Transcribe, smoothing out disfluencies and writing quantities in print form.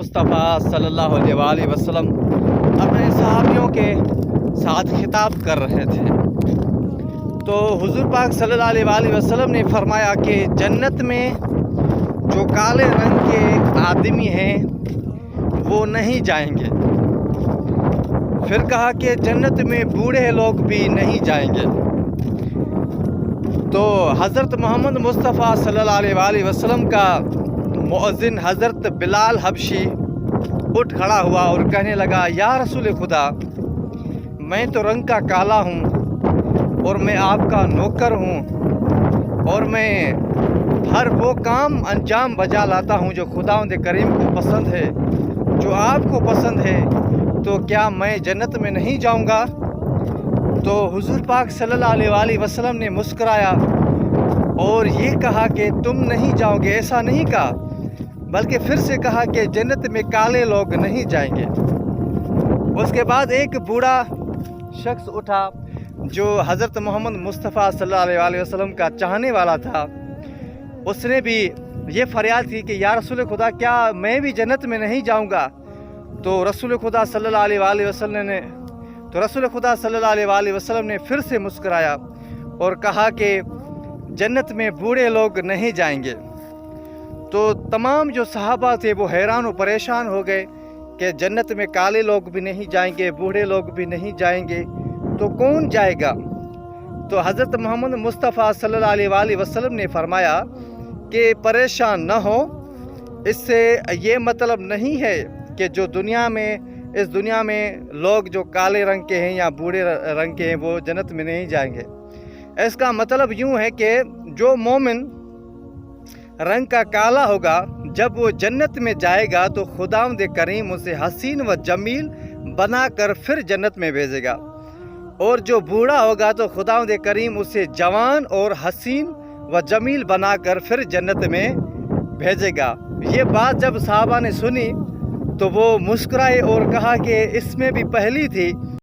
मुस्तफ़ा सल्लल्लाहु अलैहि वसल्लम अपने सहाबियों के साथ खिताब कर रहे थे तो हुज़ूर पाक सल्लल्लाहु अलैहि वसल्लम ने फरमाया कि जन्नत में जो काले रंग के आदमी हैं वो नहीं जाएंगे। फिर कहा कि जन्नत में बूढ़े लोग भी नहीं जाएंगे। तो हज़रत मोहम्मद मुस्तफ़ा सल्लल्लाहु अलैहि वसल्लम का मुअज़्ज़िन हज़रत बिलाल हबशी उठ खड़ा हुआ और कहने लगा, या रसूल खुदा, मैं तो रंग का काला हूँ और मैं आपका नौकर हूँ और मैं हर वो काम अंजाम बजा लाता हूँ जो खुदावंद करीम को पसंद है, जो आपको पसंद है, तो क्या मैं जन्नत में नहीं जाऊँगा? तो हुज़ूर पाक सल्लल्लाहु अलैहि वसल्लम ने मुस्कुराया और ये कहा कि तुम नहीं जाओगे, ऐसा नहीं कहा, बल्कि फिर से कहा कि जन्नत में काले लोग नहीं जाएंगे। उसके बाद एक बूढ़ा शख्स उठा जो हज़रत मोहम्मद मुस्तफ़ा सल्लल्लाहु अलैहि वसल्लम का चाहने वाला था। उसने भी ये फरियाद की कि या रसूल खुदा, क्या मैं भी जन्नत में नहीं जाऊंगा? तो रसूल खुदा सल्लल्लाहु अलैहि वसल्लम ने फिर से मुस्कुराया और कहा कि जन्नत में बूढ़े लोग नहीं जाएंगे। तो तमाम जो सहाबा थे वो हैरान और परेशान हो गए कि जन्नत में काले लोग भी नहीं जाएंगे, बूढ़े लोग भी नहीं जाएंगे, तो कौन जाएगा? तो हज़रत मोहम्मद मुस्तफ़ा सल्लल्लाहु अलैहि वसल्लम ने फरमाया कि परेशान न हो, इससे ये मतलब नहीं है कि जो इस दुनिया में लोग जो काले रंग के हैं या बूढ़े रंग के हैं वो जन्नत में नहीं जाएंगे। इसका मतलब यूँ है कि जो मोमिन रंग का काला होगा, जब वो जन्नत में जाएगा तो खुदावंद करीम उसे हसीन व जमील बनाकर फिर जन्नत में भेजेगा, और जो बूढ़ा होगा तो खुदावंद करीम उसे जवान और हसीन व जमील बनाकर फिर जन्नत में भेजेगा। ये बात जब साहबा ने सुनी तो वो मुस्कुराए और कहा कि इसमें भी पहली थी